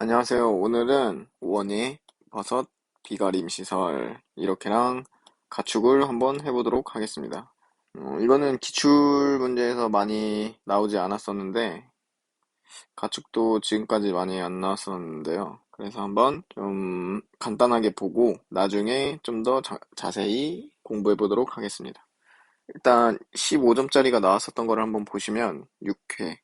안녕하세요. 오늘은 원예, 버섯, 비가림 시설 이렇게랑 가축을 한번 해보도록 하겠습니다. 이거는 기출 문제에서 많이 나오지 않았었는데 가축도 지금까지 많이 안 나왔었는데요. 그래서 한번 좀 간단하게 보고 나중에 좀 더 자세히 공부해 보도록 하겠습니다. 일단 15점짜리가 나왔었던 거를 한번 보시면 6회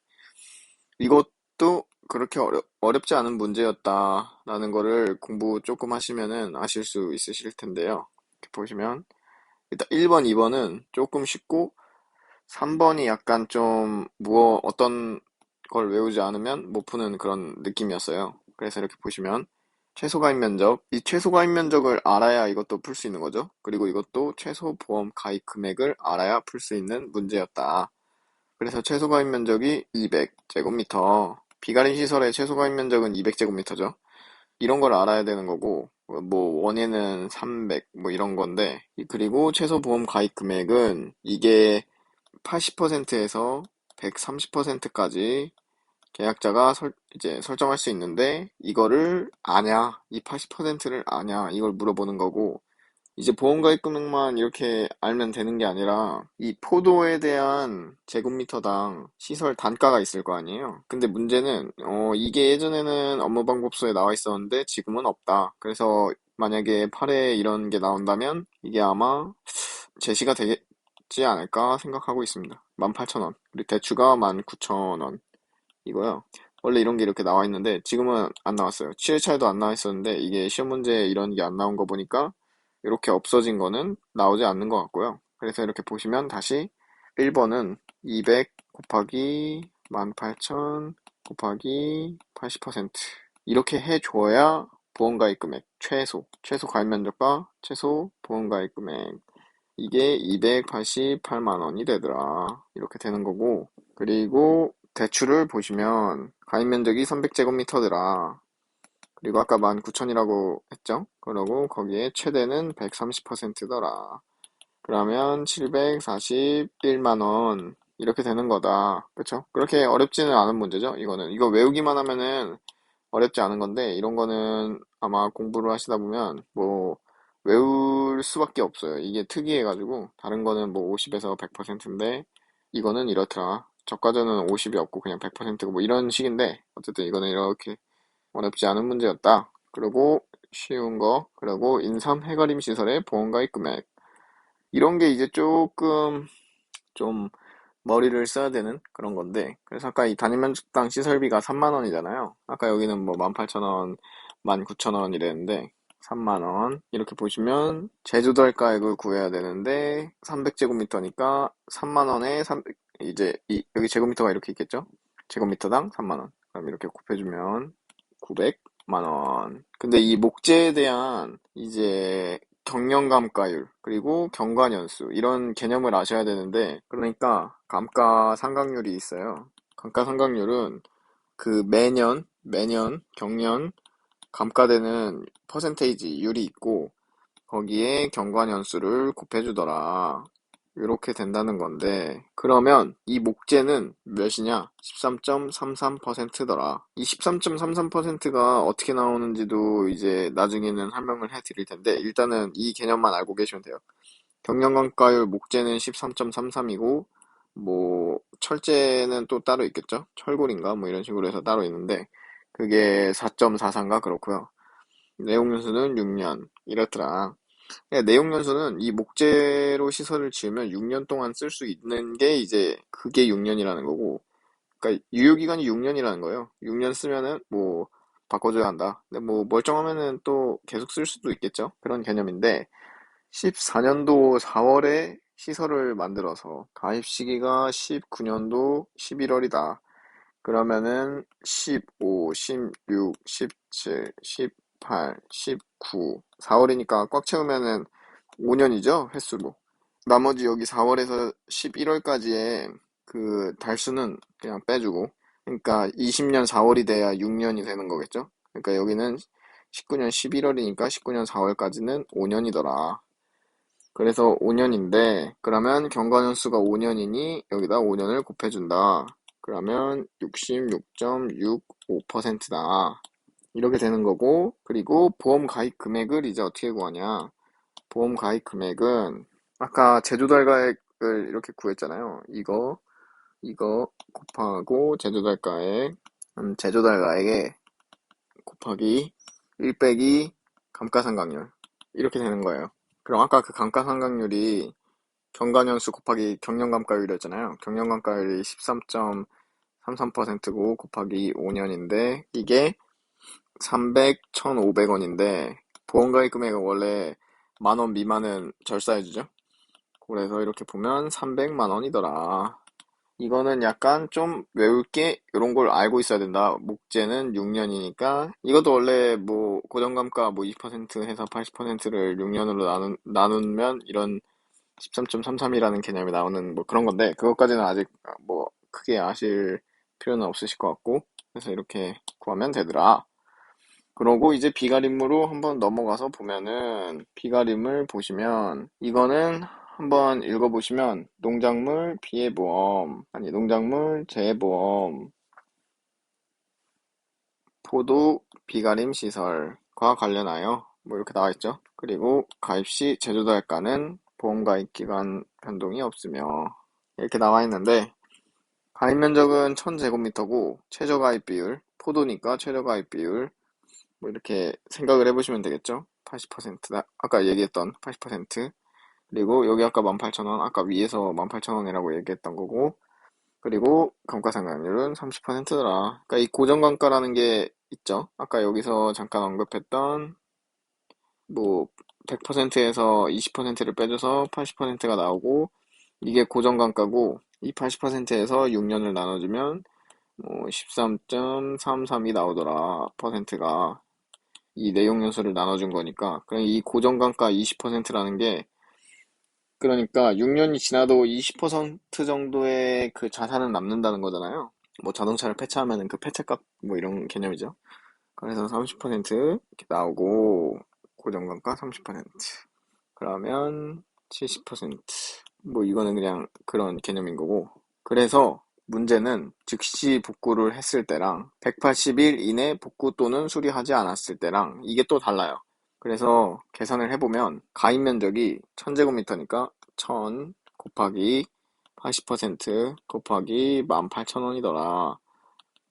이것도 그렇게 어렵지 않은 문제였다라는 거를 공부 조금 하시면은 아실 수 있으실 텐데요. 이렇게 보시면 일단 1번, 2번은 조금 쉽고 3번이 약간 좀 어떤 걸 외우지 않으면 못 푸는 그런 느낌이었어요. 그래서 이렇게 보시면 최소 가입 면적, 이 최소 가입 면적을 알아야 이것도 풀 수 있는 거죠. 그리고 이것도 최소 보험 가입 금액을 알아야 풀 수 있는 문제였다. 그래서 최소 가입 면적이 200제곱미터, 비가림 시설의 최소 가입 면적은 200제곱미터죠. 이런 걸 알아야 되는 거고, 뭐 원예는 300, 뭐 이런 건데, 그리고 최소 보험 가입 금액은 이게 80%에서 130%까지 계약자가 이제 설정할 수 있는데, 이거를 아냐, 이 80%를 아냐, 이걸 물어보는 거고, 이제 보험가입 금액만 이렇게 알면 되는 게 아니라 이 포도에 대한 제곱미터당 시설 단가가 있을 거 아니에요. 근데 문제는 이게 예전에는 업무방법서에 나와 있었는데 지금은 없다. 그래서 만약에 8회 이런 게 나온다면 이게 아마 제시가 되지 않을까 생각하고 있습니다. 18,000원. 그리고 대추가 19,000원. 이거요. 원래 이런 게 이렇게 나와 있는데 지금은 안 나왔어요. 7회차에도 안 나와 있었는데 이게 시험 문제에 이런 게 안 나온 거 보니까 이렇게 없어진 거는 나오지 않는 것 같고요. 그래서 이렇게 보시면 다시 1번은 200 곱하기 18,000 곱하기 80% 이렇게 해줘야 보험가입 금액 최소 가입 면적과 최소 보험가입 금액 이게 288만 원이 되더라. 이렇게 되는 거고 그리고 대출을 보시면 가입 면적이 300제곱미터더라. 그리고 아까 19,000이라고 했죠? 그러고 거기에 최대는 130%더라. 그러면 741만 원 이렇게 되는 거다. 그쵸? 그렇게 어렵지는 않은 문제죠. 이거 외우기만 하면은 어렵지 않은 건데 이런 거는 아마 공부를 하시다 보면 뭐 외울 수밖에 없어요. 이게 특이해가지고 다른 거는 뭐 50에서 100%인데 이거는 이렇더라. 저가전은 50이 없고 그냥 100%고 뭐 이런 식인데 어쨌든 이거는 이렇게 어렵지 않은 문제였다. 그리고 쉬운 거, 그리고 인삼 해가림 시설의 보험가입 금액. 이런 게 이제 조금 좀 머리를 써야 되는 그런 건데. 그래서 아까 이 단위면적당 시설비가 3만 원이잖아요. 아까 여기는 뭐 18,000원, 19,000원 이랬는데 3만 원. 이렇게 보시면 제조도 할가액을 구해야 되는데 300제곱미터니까 3만 원에 이제 여기 제곱미터가 이렇게 있겠죠? 제곱미터당 3만 원. 그럼 이렇게 곱해주면 900만 원. 근데 이 목재에 대한 이제 경영감가율, 그리고 경관연수, 이런 개념을 아셔야 되는데, 그러니까 감가상각률이 있어요. 감가상각률은 그 매년, 경년, 감가되는 퍼센테이지율이 있고, 거기에 경관연수를 곱해주더라. 이렇게 된다는 건데, 그러면 이 목재는 몇이냐? 13.33%더라. 이 13.33%가 어떻게 나오는지도 이제 나중에는 설명을 해 드릴 텐데, 일단은 이 개념만 알고 계시면 돼요. 경량관가율 목재는 13.33이고, 뭐, 철제는 또 따로 있겠죠? 철골인가? 뭐 이런 식으로 해서 따로 있는데, 그게 4.43가 그렇고요. 내용연수는 6년. 이렇더라. 내용 연수는 이 목재로 시설을 지으면 6년 동안 쓸 수 있는 게 이제 그게 6년이라는 거고, 그러니까 유효기간이 6년이라는 거예요. 6년 쓰면은 뭐 바꿔줘야 한다. 근데 뭐 멀쩡하면은 또 계속 쓸 수도 있겠죠. 그런 개념인데 14년도 4월에 시설을 만들어서 가입 시기가 19년도 11월이다. 그러면은 15, 16, 17, 18, 19, 4월이니까 꽉 채우면은 5년이죠, 횟수로. 나머지 여기 4월에서 11월까지의 그 달수는 그냥 빼주고, 그러니까 20년 4월이 돼야 6년이 되는 거겠죠? 그러니까 여기는 19년 11월이니까 19년 4월까지는 5년이더라. 그래서 5년인데, 그러면 경과년수가 5년이니 여기다 5년을 곱해준다. 그러면 66.65%다. 이렇게 되는 거고, 그리고 보험 가입 금액을 이제 어떻게 구하냐. 보험 가입 금액은 아까 제조달가액을 이렇게 구했잖아요. 이거 곱하고 제조달가액, 제조달가액에 곱하기 1 빼기 감가상각률. 이렇게 되는 거예요. 그럼 아까 그 감가상각률이 경관연수 곱하기 경영감가율이었잖아요. 경영감가율이 13.33%고 곱하기 5년인데 이게 300, 1,500원인데 보험가입 금액은 원래 10,000원 미만은 절사해주죠. 그래서 이렇게 보면 300만 원이더라. 이거는 약간 좀 외울 게 이런 걸 알고 있어야 된다. 목재는 6년이니까 이것도 원래 뭐 고정감가 뭐 20% 해서 80%를 6년으로 나누면 이런 13.33이라는 개념이 나오는 뭐 그런 건데 그것까지는 아직 뭐 크게 아실 필요는 없으실 것 같고 그래서 이렇게 구하면 되더라. 그러고 이제 비가림으로 한번 넘어가서 보면은 비가림을 보시면 이거는 한번 읽어보시면 농작물 피해보험 아니 농작물 재해보험 포도 비가림 시설과 관련하여 뭐 이렇게 나와 있죠. 그리고 가입 시 제조달가는 보험 가입 기간 변동이 없으며 이렇게 나와 있는데 가입 면적은 1000제곱미터고 최저 가입 비율 포도니까 최저 가입 비율 뭐 이렇게 생각을 해보시면 되겠죠. 80%다. 아까 얘기했던 80%. 그리고 여기 아까 18,000원, 아까 위에서 18,000원이라고 얘기했던 거고, 그리고 감가상각률은 30%더라. 그러니까 이 고정감가라는 게 있죠. 아까 여기서 잠깐 언급했던 뭐 100%에서 20%를 빼줘서 80%가 나오고 이게 고정감가고 이 80%에서 6년을 나눠주면 뭐 13.33이 나오더라. 퍼센트가. 이 내용 요소를 나눠준 거니까. 그럼 이 고정감가 20%라는 게, 그러니까 6년이 지나도 20% 정도의 그 자산은 남는다는 거잖아요. 뭐 자동차를 폐차하면은 그 폐차값 뭐 이런 개념이죠. 그래서 30% 이렇게 나오고, 고정감가 30%. 그러면 70%. 뭐 이거는 그냥 그런 개념인 거고. 그래서 문제는 즉시 복구를 했을 때랑 180일 이내 복구 또는 수리하지 않았을 때랑 이게 또 달라요. 그래서 계산을 해보면 가입 면적이 1000제곱미터니까 1000 곱하기 80% 곱하기 18,000원이더라.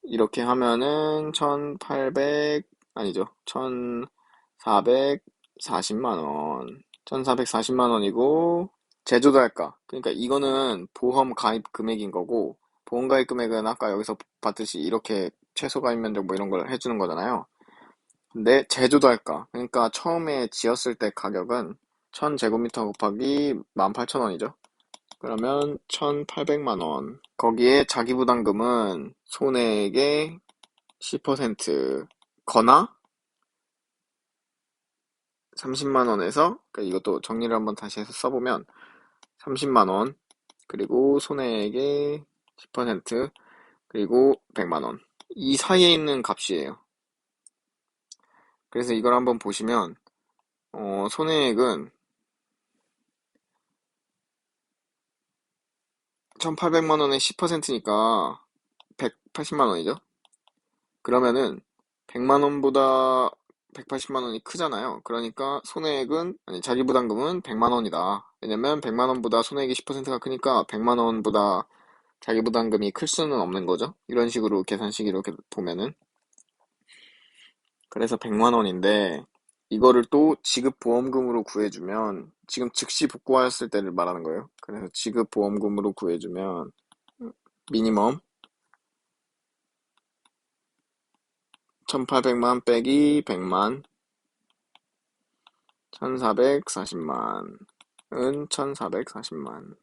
이렇게 하면은 1800 아니죠. 1440만 원. 1440만 원이고 제조달가. 그러니까 이거는 보험 가입 금액인 거고 보험 가입 금액은 아까 여기서 봤듯이 이렇게 최소 가입 면적 뭐 이런 걸 해주는 거잖아요. 근데 제조달가. 그러니까 처음에 지었을 때 가격은 1000제곱미터 곱하기 18,000원이죠. 그러면 1800만 원. 거기에 자기부담금은 손해액의 10% 거나 30만 원에서 그러니까 이것도 정리를 한번 다시 해서 써보면 30만 원 그리고 손해액의 10% 그리고 100만 원. 이 사이에 있는 값이에요. 그래서 이걸 한번 보시면 손해액은 1,800만 원의 10%니까 180만 원이죠. 그러면은 100만 원보다 180만 원이 크잖아요. 그러니까 손해액은 아니 자기부담금은 100만 원이다. 왜냐면 100만 원보다 손해액이 10%가 크니까 100만 원보다 자기부담금이 클 수는 없는 거죠. 이런 식으로 계산식 이렇게 보면은 그래서 100만 원인데 이거를 또 지급보험금으로 구해주면 지금 즉시 복구하였을 때를 말하는 거예요. 그래서 지급보험금으로 구해주면 미니멈 1800만 빼기 100만 1440만은 1440만.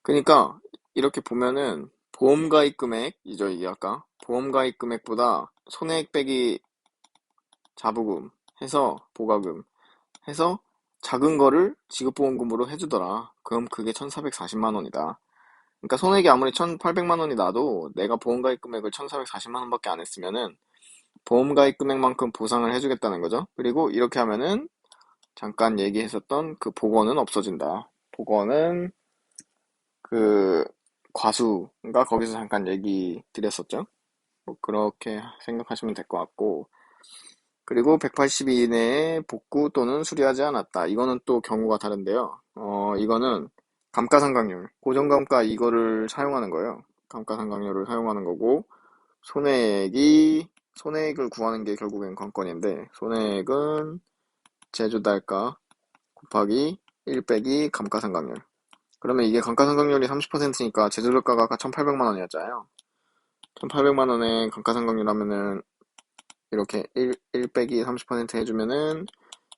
그러니까 이렇게 보면은 보험가입 금액이죠. 이게 아까 보험가입 금액보다 손해액 빼기 자부금 해서 보가금 해서 작은 거를 지급보험금으로 해주더라. 그럼 그게 1440만 원이다. 그러니까 손해액이 아무리 1800만 원이 나도 내가 보험가입 금액을 1440만 원밖에 안 했으면은 보험가입 금액만큼 보상을 해주겠다는 거죠. 그리고 이렇게 하면은 잠깐 얘기했었던 그 복원은 없어진다. 복원은 그 과수가 거기서 잠깐 얘기 드렸었죠. 뭐 그렇게 생각하시면 될 것 같고 그리고 180일 이내에 복구 또는 수리하지 않았다. 이거는 또 경우가 다른데요. 이거는 감가상각률, 고정감가 이거를 사용하는 거예요. 감가상각률을 사용하는 거고, 손해액을 구하는 게 결국엔 관건인데, 손해액은 제조달가 곱하기 1 빼기 감가상각률. 그러면 이게 감가상각률이 30%니까 제조달가가 아까 1,800만 원이었잖아요. 1,800만 원에 감가상각률 하면은 이렇게 1 빼기 30% 해주면은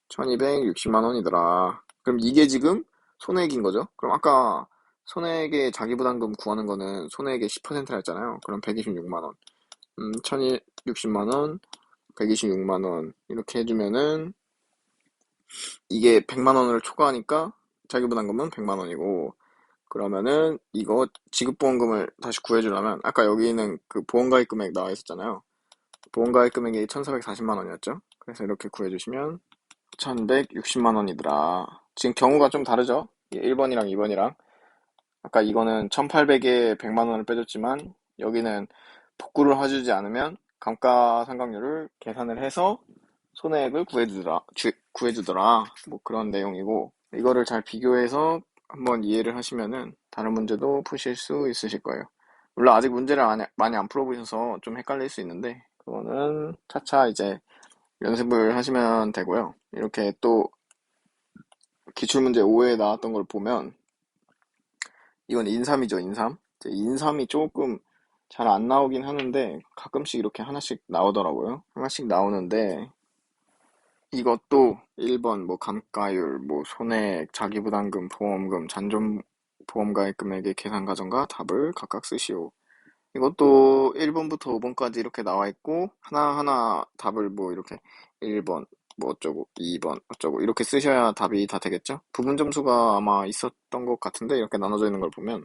1260만 원이더라. 그럼 이게 지금 손해액인 거죠? 그럼 아까 손해액의 자기부담금 구하는 거는 손해액의 10%라 했잖아요. 그럼 126만 원. 1260만 원, 126만 원 이렇게 해주면은 이게 100만 원을 초과하니까 자기부담금은 100만 원이고 그러면은 이거 지급보험금을 다시 구해주려면 아까 여기는 그 보험가입 금액 나와 있었잖아요. 보험가입 금액이 1440만 원이었죠. 그래서 이렇게 구해주시면 1160만 원이더라. 지금 경우가 좀 다르죠? 1번이랑 2번이랑. 아까 이거는 1800에 100만 원을 빼줬지만 여기는 복구를 해주지 않으면 감가상각률을 계산을 해서 손해액을 구해주더라. 뭐 그런 내용이고 이거를 잘 비교해서 한번 이해를 하시면은 다른 문제도 푸실 수 있으실 거예요. 물론 아직 문제를 많이 안 풀어보셔서 좀 헷갈릴 수 있는데 그거는 차차 이제 연습을 하시면 되고요. 이렇게 또 기출문제 5에 나왔던 걸 보면 이건 인삼이죠, 인삼. 이제 인삼이 조금 잘 안 나오긴 하는데 가끔씩 이렇게 하나씩 나오더라고요. 하나씩 나오는데 이것도 1번 뭐 감가율, 뭐 손해액, 자기부담금, 보험금, 잔존 보험가입 금액의 계산 과정과 답을 각각 쓰시오. 이것도 1번부터 5번까지 이렇게 나와 있고 하나하나 답을 뭐 이렇게 1번 뭐 어쩌고 2번 어쩌고 이렇게 쓰셔야 답이 다 되겠죠? 부분 점수가 아마 있었던 것 같은데 이렇게 나눠져 있는 걸 보면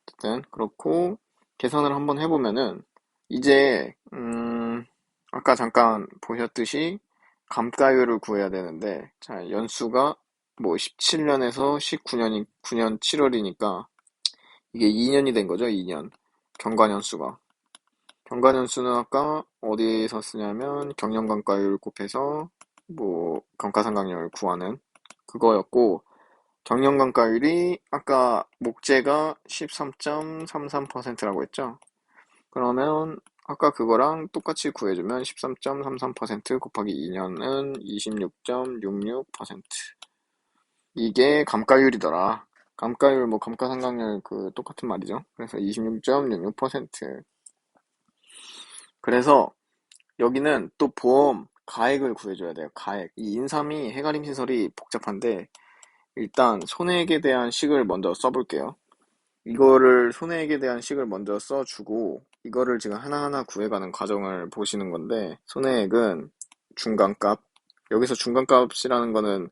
어쨌든 그렇고 계산을 한번 해보면은 이제 아까 잠깐 보셨듯이 감가율을 구해야 되는데 자 연수가 뭐 17년에서 9년 7월이니까 이게 2년이 된 거죠, 2년. 경과년수가. 경과년수는 아까 어디에서 쓰냐면 경영감가율 곱해서 뭐 감가상각률 구하는 그거였고 경영감가율이 아까 목재가 13.33%라고 했죠. 그러면 아까 그거랑 똑같이 구해주면 13.33% 곱하기 2년은 26.66%. 이게 감가율이더라. 감가율, 뭐, 감가상각률 그 똑같은 말이죠. 그래서 26.66%. 그래서 여기는 또 보험 가액을 구해줘야 돼요. 가액. 이 인삼이 해가림 시설이 복잡한데, 일단 손해액에 대한 식을 먼저 써볼게요. 이거를 손해액에 대한 식을 먼저 써주고, 이거를 지금 하나하나 구해가는 과정을 보시는 건데, 손해액은 중간값. 여기서 중간값이라는 거는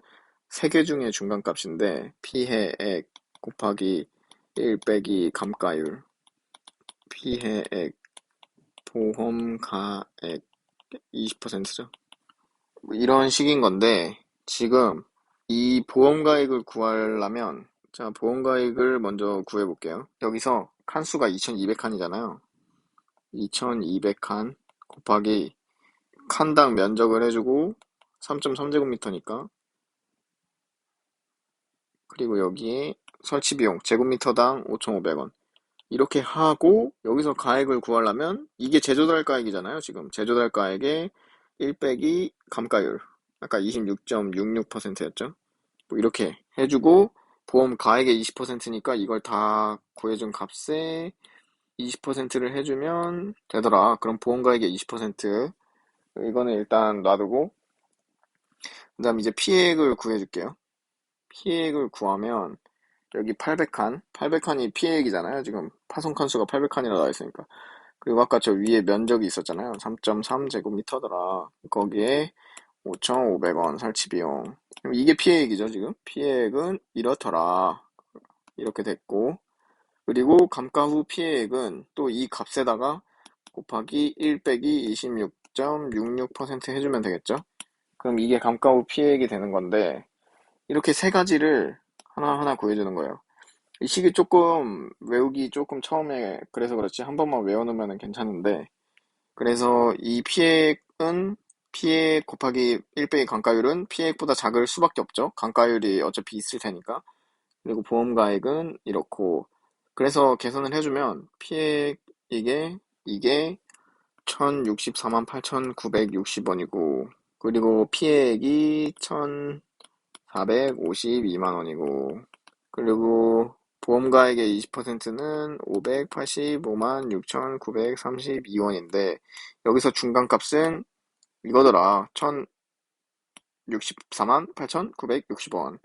세 개 중에 중간값인데 피해액 곱하기 1 빼기 감가율 피해액 보험가액 20%죠. 이런 식인 건데 지금 이 보험가액을 구하려면 자 보험가액을 먼저 구해볼게요. 여기서 칸수가 2200칸이잖아요. 2200칸 곱하기 칸당 면적을 해주고 3.3제곱미터니까 그리고 여기에 설치비용 제곱미터당 5,500원 이렇게 하고 여기서 가액을 구하려면 이게 제조달가액이잖아요. 지금 제조달가액의 1 빼기 감가율 아까 26.66%였죠. 뭐 이렇게 해주고 보험 가액의 20%니까 이걸 다 구해준 값에 20%를 해주면 되더라. 그럼 보험 가액의 20% 이거는 일단 놔두고 그 다음 이제 피해액을 구해줄게요. 피해액을 구하면 여기 800칸, 800칸이 피해액이잖아요. 지금 파손 칸수가 800칸이라 나와 있으니까. 그리고 아까 저 위에 면적이 있었잖아요. 3.3제곱미터더라. 거기에 5,500원 설치비용. 그럼 이게 피해액이죠, 지금? 피해액은 이렇더라. 이렇게 됐고. 그리고 감가 후 피해액은 또 이 값에다가 곱하기 1 빼기 26.66% 해주면 되겠죠? 그럼 이게 감가 후 피해액이 되는 건데, 이렇게 세 가지를 하나하나 구해주는 거예요. 이 식이 조금 외우기 조금 처음에 그래서 그렇지 한 번만 외워놓으면 괜찮은데 그래서 이 피해액은 피해액 곱하기 1 빼기 감가율은 피해액보다 작을 수밖에 없죠. 감가율이 어차피 있을 테니까. 그리고 보험가액은 이렇고. 그래서 계산을 해주면 피해액 이게 1064만 8,960원이고, 그리고 피해액이 1,452만 원이고, 그리고 보험가액의 20%는 585만 6,932원인데, 여기서 중간값은 이거더라. 1,064만 8,960원.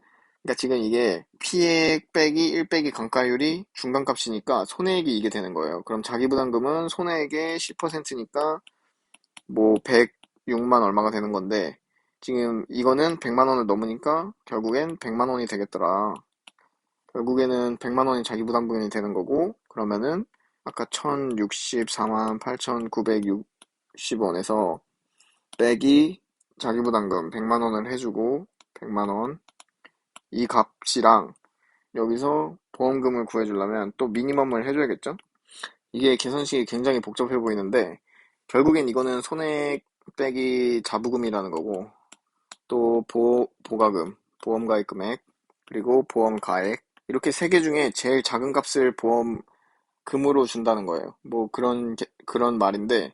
그러니까 지금 이게 피해액 빼기 1 빼기 감가율이 중간값이니까 손해액이 이게 되는 거예요. 그럼 자기부담금은 손해액의 10%니까 뭐 106만 얼마가 되는 건데, 지금 이거는 100만 원을 넘으니까 결국엔 100만 원이 되겠더라. 결국에는 100만 원이 자기부담금이 되는 거고, 그러면은 아까 1064만 8,960원에서 빼기 자기부담금 100만 원을 해주고, 100만 원 이 값이랑 여기서 보험금을 구해주려면 또 미니멈을 해줘야겠죠? 이게 계산식이 굉장히 복잡해 보이는데, 결국엔 이거는 손해액 빼기 자부금이라는 거고, 또 보가금, 보험가입 금액, 그리고 보험가액, 이렇게 세 개 중에 제일 작은 값을 보험금으로 준다는 거예요. 뭐 그런 말인데,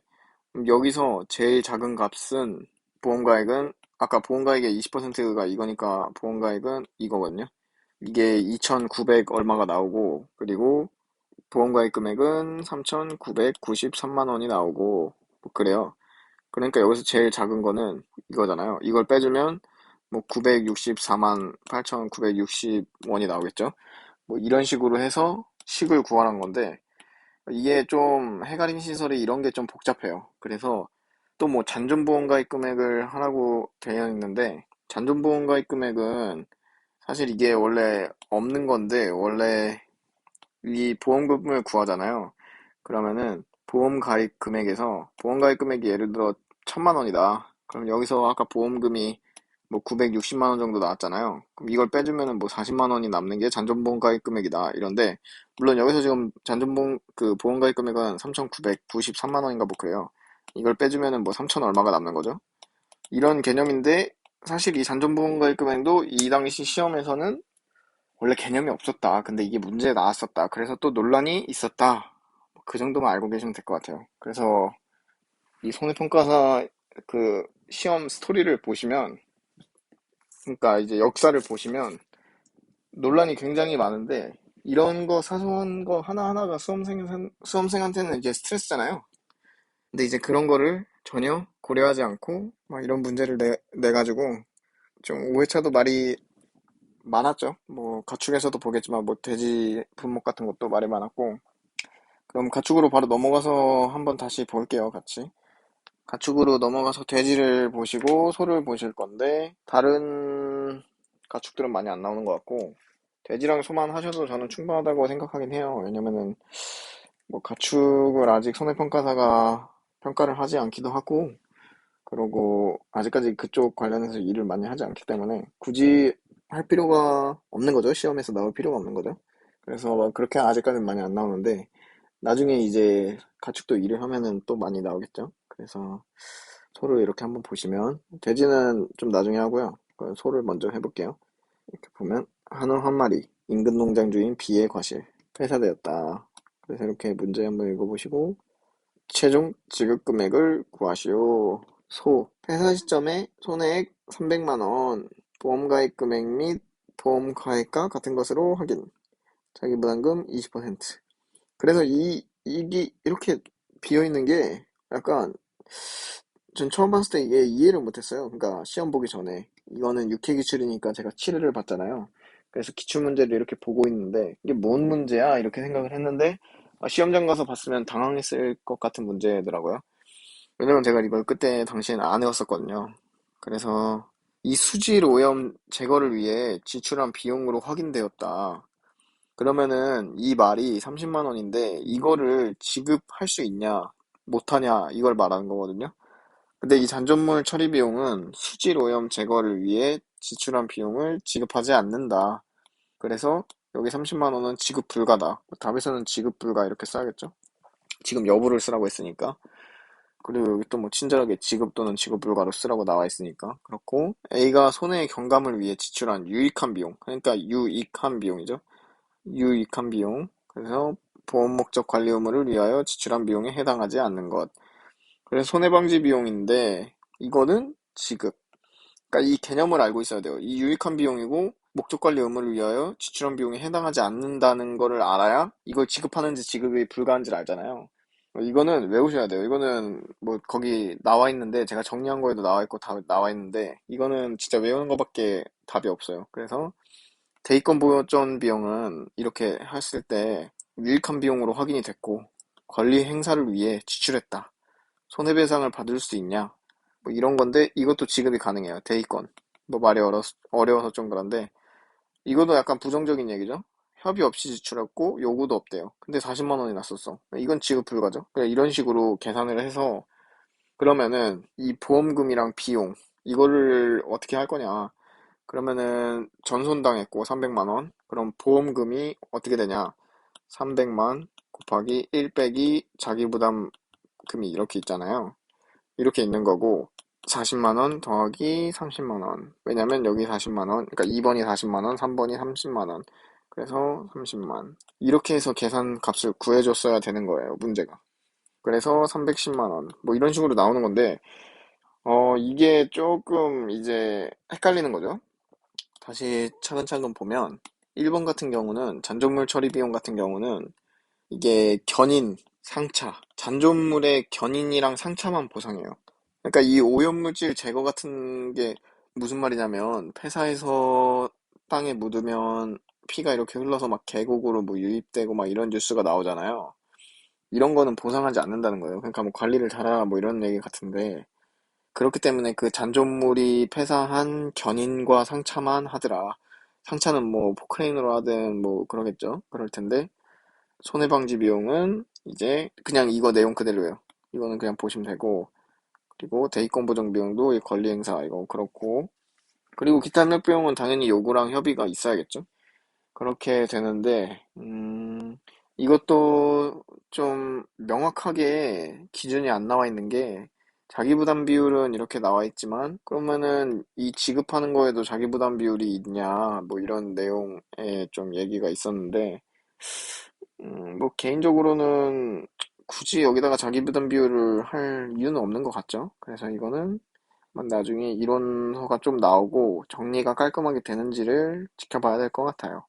여기서 제일 작은 값은 보험가액은, 아까 보험가액의 20%가 이거니까 보험가액은 이거거든요. 이게 2,900 얼마가 나오고, 그리고 보험가입 금액은 3,993만 원이 나오고, 뭐 그래요. 그러니까 여기서 제일 작은 거는 이거잖아요. 이걸 빼주면 뭐 964만 8,960원이 나오겠죠. 뭐 이런 식으로 해서 식을 구하는 건데, 이게 좀 해가림 시설이 이런 게 좀 복잡해요. 그래서 또 뭐 잔존보험가입 금액을 하라고 되어 있는데, 잔존보험가입 금액은 사실 이게 원래 없는 건데, 원래 이 보험금을 구하잖아요. 그러면은 보험 가입 금액에서, 보험 가입 금액이 예를 들어 1,000만 원이다. 그럼 여기서 아까 보험금이 뭐 960만 원 정도 나왔잖아요. 그럼 이걸 빼주면은 뭐 40만 원이 남는 게 잔존보험 가입 금액이다. 이런데, 물론 여기서 지금 잔존보험 그 보험 가입 금액은 3,993만 원인가 뭐 그래요. 이걸 빼주면은 뭐 3천 얼마가 남는 거죠. 이런 개념인데, 사실 이 잔존보험 가입 금액도 이 당시 시험에서는 원래 개념이 없었다. 근데 이게 문제에 나왔었다. 그래서 또 논란이 있었다. 그 정도만 알고 계시면 될 것 같아요. 그래서 이 손해평가사 그 시험 스토리를 보시면, 그러니까 이제 역사를 보시면 논란이 굉장히 많은데, 이런 거 사소한 거 하나하나가 수험생한테는 이제 스트레스잖아요. 근데 이제 그런 거를 전혀 고려하지 않고 막 이런 문제를 내가지고 좀 오해차도 말이 많았죠. 뭐 가축에서도 보겠지만 뭐 돼지 분목 같은 것도 말이 많았고. 그럼 가축으로 바로 넘어가서 한번 다시 볼게요, 같이. 가축으로 넘어가서 돼지를 보시고 소를 보실 건데, 다른 가축들은 많이 안 나오는 것 같고, 돼지랑 소만 하셔도 저는 충분하다고 생각하긴 해요. 왜냐면은 뭐 가축을 아직 손해평가사가 평가를 하지 않기도 하고, 그러고 아직까지 그쪽 관련해서 일을 많이 하지 않기 때문에 굳이 할 필요가 없는 거죠. 시험에서 나올 필요가 없는 거죠. 그래서 막 그렇게 아직까지는 많이 안 나오는데, 나중에 이제 가축도 일을 하면은 또 많이 나오겠죠. 그래서 소를 이렇게 한번 보시면, 돼지는 좀 나중에 하고요. 소를 먼저 해볼게요. 이렇게 보면 한우 한 마리, 인근 농장 주인 B의 과실, 폐사되었다. 그래서 이렇게 문제 한번 읽어보시고 최종 지급 금액을 구하시오. 소, 폐사 시점에 손해액 300만 원, 보험 가입 금액 및 보험 가액과 같은 것으로 확인. 자기부담금 20%. 그래서 이게 이렇게 비어 있는 게 약간, 전 처음 봤을 때 이게 이해를 못했어요. 그러니까 시험 보기 전에 이거는 육해 기출이니까 제가 7회를 봤잖아요. 그래서 기출 문제를 이렇게 보고 있는데 이게 뭔 문제야? 이렇게 생각을 했는데, 시험장 가서 봤으면 당황했을 것 같은 문제더라고요. 왜냐면 제가 이걸 그때 당시에는 안 외웠었거든요. 그래서 이 수질 오염 제거를 위해 지출한 비용으로 확인되었다. 그러면은 이 말이 30만 원인데 이거를 지급할 수 있냐, 못하냐, 이걸 말하는 거거든요. 근데 이 잔존물 처리 비용은 수질 오염 제거를 위해 지출한 비용을 지급하지 않는다. 그래서 여기 30만 원은 지급 불가다. 답에서는 지급 불가 이렇게 써야겠죠? 지금 여부를 쓰라고 했으니까. 그리고 여기 또 뭐 친절하게 지급 또는 지급 불가로 쓰라고 나와 있으니까 그렇고 A가 손해의 경감을 위해 지출한 유익한 비용 그러니까 유익한 비용이죠. 유익한 비용 그래서 보험 목적 관리 의무를 위하여 지출한 비용에 해당하지 않는 것 그래서 손해방지 비용인데 이거는 지급 그러니까 이 개념을 알고 있어야 돼요. 이 유익한 비용이고 목적 관리 의무를 위하여 지출한 비용에 해당하지 않는다는 거를 알아야 이걸 지급하는지 지급이 불가한지를 알잖아요. 이거는 외우셔야 돼요. 이거는 뭐 거기 나와 있는데 제가 정리한 거에도 나와 있고 다 나와 있는데 이거는 진짜 외우는 거밖에 답이 없어요. 그래서 대입권 보존 비용은 이렇게 했을 때 유익한 비용으로 확인이 됐고 권리 행사를 위해 지출했다. 손해배상을 받을 수 있냐? 뭐 이런 건데 이것도 지급이 가능해요. 대입권. 뭐 말이 어려워서 좀 그런데 이것도 약간 부정적인 얘기죠. 협의 없이 지출했고 요구도 없대요. 근데 40만 원이 났었어. 이건 지급 불가죠. 그냥 이런 식으로 계산을 해서 그러면은 이 보험금이랑 비용 이거를 어떻게 할 거냐? 그러면은 전손당했고 300만 원. 그럼 보험금이 어떻게 되냐? 300만 곱하기 1 빼기 자기부담금이 이렇게 있잖아요. 이렇게 있는 거고 40만 원 더하기 30만 원. 왜냐면 여기 40만 원. 그러니까 2번이 40만 원, 3번이 30만 원. 그래서 30만. 이렇게 해서 계산 값을 구해줬어야 되는 거예요, 문제가. 그래서 310만 원. 뭐 이런 식으로 나오는 건데 이게 조금 이제 헷갈리는 거죠. 다시 차근차근 보면 1번 같은 경우는 잔존물 처리 비용 같은 경우는 이게 견인, 상차, 잔존물의 견인이랑 상차만 보상해요. 그러니까 이 오염물질 제거 같은 게 무슨 말이냐면 폐사해서 땅에 묻으면 피가 이렇게 흘러서 막 계곡으로 뭐 유입되고 막 이런 뉴스가 나오잖아요. 이런 거는 보상하지 않는다는 거예요. 그러니까 뭐 관리를 잘하라 뭐 이런 얘기 같은데 그렇기 때문에 그 잔존물이 폐사한 견인과 상차만 하더라. 상차는 뭐 포크레인으로 하든 뭐 그러겠죠. 그럴 텐데 손해방지 비용은 이제 그냥 이거 내용 그대로예요. 이거는 그냥 보시면 되고 그리고 대입권 보정 비용도 이 권리 행사 이거 그렇고 그리고 기타 협력 비용은 당연히 요구랑 협의가 있어야겠죠. 그렇게 되는데 이것도 좀 명확하게 기준이 안 나와 있는 게 자기 부담 비율은 이렇게 나와 있지만 그러면은 이 지급하는 거에도 자기 부담 비율이 있냐 뭐 이런 내용에 좀 얘기가 있었는데 뭐 개인적으로는 굳이 여기다가 자기 부담 비율을 할 이유는 없는 것 같죠. 그래서 이거는 나중에 이론서가 좀 나오고 정리가 깔끔하게 되는지를 지켜봐야 될 것 같아요.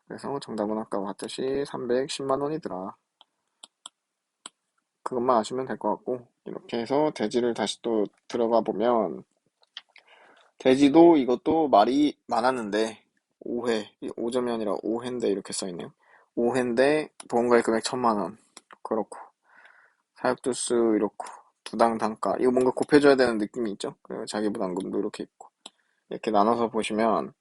그래서 정답은 아까 봤듯이 310만 원이더라. 그것만 아시면 될 것 같고 이렇게 해서 대지를 다시 또 들어가 보면 대지도 이것도 말이 많았는데 5회, 5점이 아니라 5회인데 이렇게 써있네요. 5회인데 보험가입 금액 1000만 원. 그렇고 사육두수 이렇고 부당 단가 이거 뭔가 곱해줘야 되는 느낌이 있죠. 그리고 자기부담금도 이렇게 있고 이렇게 나눠서 보시면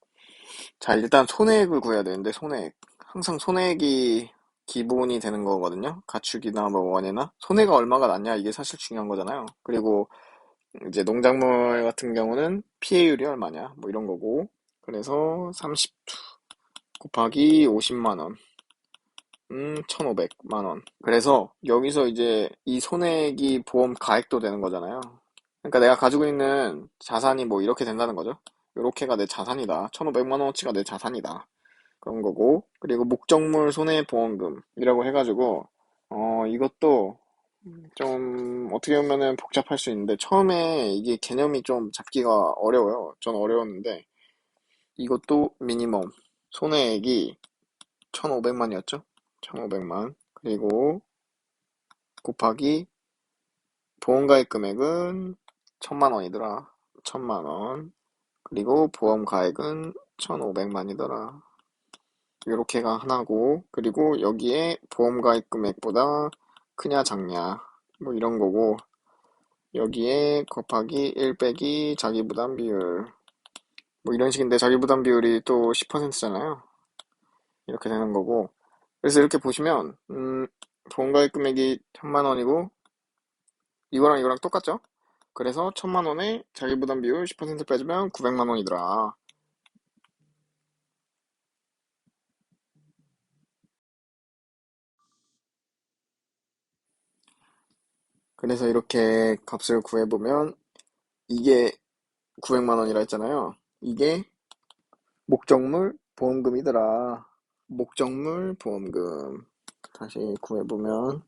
자 일단 손해액을 구해야 되는데 손해액 항상 손해액이 기본이 되는 거거든요. 가축이나 뭐 원이나 손해가 얼마가 났냐 이게 사실 중요한 거잖아요. 그리고 이제 농작물 같은 경우는 피해율이 얼마냐 뭐 이런 거고 그래서 30 곱하기 50만 원 1,500만 원. 그래서 여기서 이제 이 손해액이 보험 가액도 되는 거잖아요. 그러니까 내가 가지고 있는 자산이 뭐 이렇게 된다는 거죠. 요렇게가 내 자산이다. 1,500만 원어치가 내 자산이다. 그런 거고. 그리고 목적물 손해보험금이라고 해가지고 이것도 좀 어떻게 보면은 복잡할 수 있는데 처음에 이게 개념이 좀 잡기가 어려워요. 전 어려웠는데 이것도 미니멈 손해액이 1,500만이었죠? 1,500만. 그리고 곱하기 보험가입 금액은 1,000만 원이더라. 1,000만 원. 그리고 보험 가액은 1,500만이더라. 요렇게가 하나고, 그리고 여기에 보험 가입 금액보다 크냐 작냐, 뭐 이런 거고, 여기에 곱하기 1 빼기 자기부담 비율, 뭐 이런 식인데 자기부담 비율이 또 10%잖아요. 이렇게 되는 거고, 그래서 이렇게 보시면, 보험 가입 금액이 1,000만 원이고, 이거랑 이거랑 똑같죠? 그래서 1,000만 원에 자기부담 비율 10% 빼주면 900만 원이더라. 그래서 이렇게 값을 구해보면 이게 900만 원이라 했잖아요. 이게 목적물 보험금이더라. 목적물 보험금. 다시 구해보면.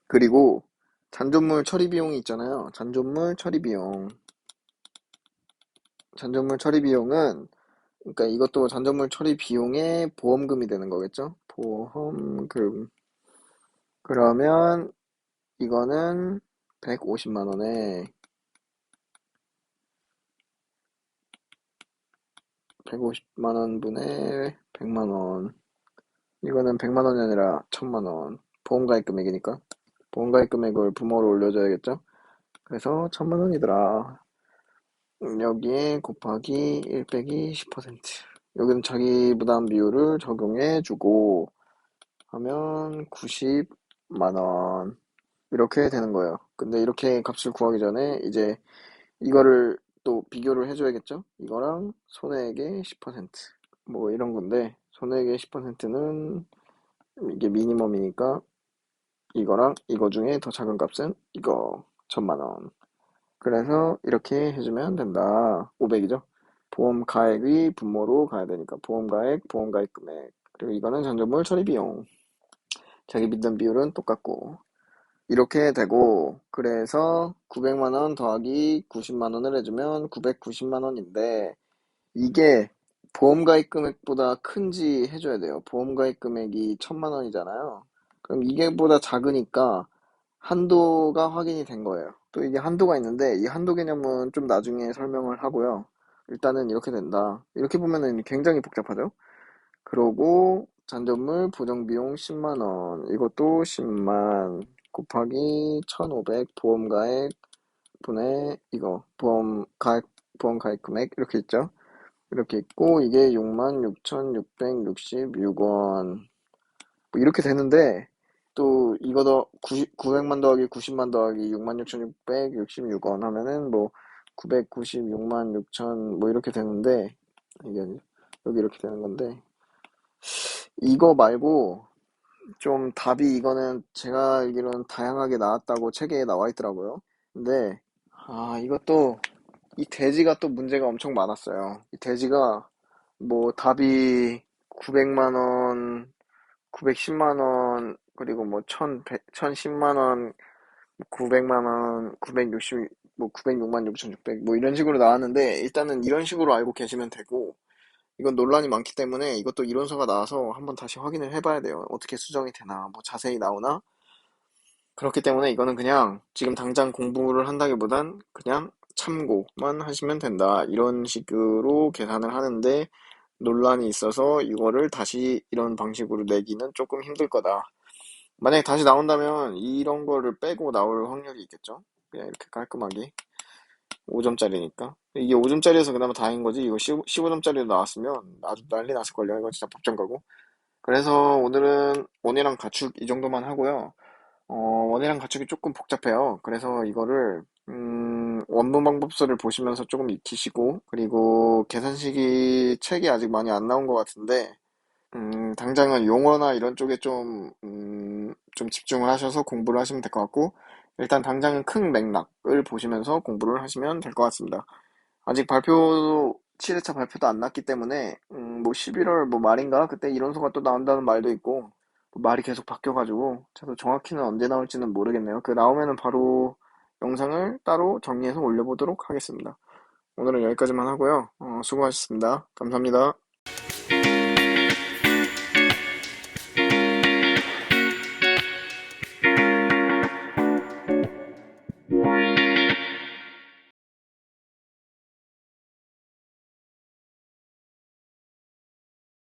그리고 잔존물 처리 비용이 있잖아요. 잔존물 처리 비용. 잔존물 처리 비용은, 그러니까 이것도 잔존물 처리 비용의 보험금이 되는 거겠죠? 보험금. 그러면 이거는 150만 원에 150만 원분의 100만 원. 이거는 100만 원이 아니라 1000만 원. 보험가입 금액이니까. 보험가입 금액을 부모로 올려줘야겠죠? 그래서 1000만 원이더라. 여기에 곱하기 1 빼기 10%. 여기는 자기 부담 비율을 적용해주고 하면 90만 원. 이렇게 되는 거예요. 근데 이렇게 값을 구하기 전에 이제 이거를 또 비교를 해줘야겠죠? 이거랑 손해액의 10%. 뭐 이런 건데, 손해액의 10%는 이게 미니멈이니까 이거랑 이거 중에 더 작은 값은 이거 1000만 원. 그래서 이렇게 해주면 된다. 500이죠? 보험 가액의 분모로 가야 되니까 보험 가액, 보험 가입 금액. 그리고 이거는 잔존물 처리 비용. 자기 빚는 비율은 똑같고. 이렇게 되고, 그래서 900만 원 더하기 90만 원을 해주면 990만 원인데, 이게 보험 가입 금액보다 큰지 해줘야 돼요. 보험 가입 금액이 1000만 원이잖아요. 그럼 이게 보다 작으니까 한도가 확인이 된 거예요. 또 이게 한도가 있는데 이 한도 개념은 좀 나중에 설명을 하고요. 일단은 이렇게 된다. 이렇게 보면은 굉장히 복잡하죠? 그러고 잔존물 보정비용 10만 원. 이것도 10만 곱하기 1500 보험가액 분의 이거 보험 가입 금액 이렇게 있죠? 이렇게 있고 이게 66,666원. 뭐 이렇게 되는데 또 이거 더 900만 더하기 90만 더하기 66,666원 하면은 뭐 996만 6천 뭐 이렇게 되는데 이게 여기 이렇게 되는 건데 이거 말고 좀 답이 이거는 제가 알기로는 다양하게 나왔다고 책에 나와 있더라고요. 근데 이것도 이 돼지가 또 문제가 엄청 많았어요. 이 돼지가 뭐 답이 900만 원, 910만 원, 그리고 뭐 1010만 원, 900만 원, 960, 뭐 906만 6,600, 뭐 이런 식으로 나왔는데 일단은 이런 식으로 알고 계시면 되고 이건 논란이 많기 때문에 이것도 이론서가 나와서 한번 다시 확인을 해봐야 돼요. 어떻게 수정이 되나, 뭐 자세히 나오나. 그렇기 때문에 이거는 그냥 지금 당장 공부를 한다기보단 그냥 참고만 하시면 된다. 이런 식으로 계산을 하는데 논란이 있어서 이거를 다시 이런 방식으로 내기는 조금 힘들 거다. 만약에 다시 나온다면 이런 거를 빼고 나올 확률이 있겠죠? 그냥 이렇게 깔끔하게 5점짜리니까 이게 5점짜리여서 그나마 다행인 거지. 이거 15점짜리로 나왔으면 아주 난리 났을걸요. 이거 진짜 법정 가고. 그래서 오늘은 원이랑 가축 이 정도만 하고요. 원이랑 가축이 조금 복잡해요. 그래서 이거를 원본 방법서를 보시면서 조금 익히시고 그리고 계산식이 책이 아직 많이 안 나온 것 같은데 당장은 용어나 이런 쪽에 좀 집중을 하셔서 공부를 하시면 될 것 같고, 일단 당장은 큰 맥락을 보시면서 공부를 하시면 될 것 같습니다. 아직 7회차 발표도 안 났기 때문에, 뭐 11월 뭐 말인가? 그때 이론서가 또 나온다는 말도 있고, 뭐 말이 계속 바뀌어가지고, 저도 정확히는 언제 나올지는 모르겠네요. 그 나오면은 바로 영상을 따로 정리해서 올려보도록 하겠습니다. 오늘은 여기까지만 하고요. 수고하셨습니다. 감사합니다.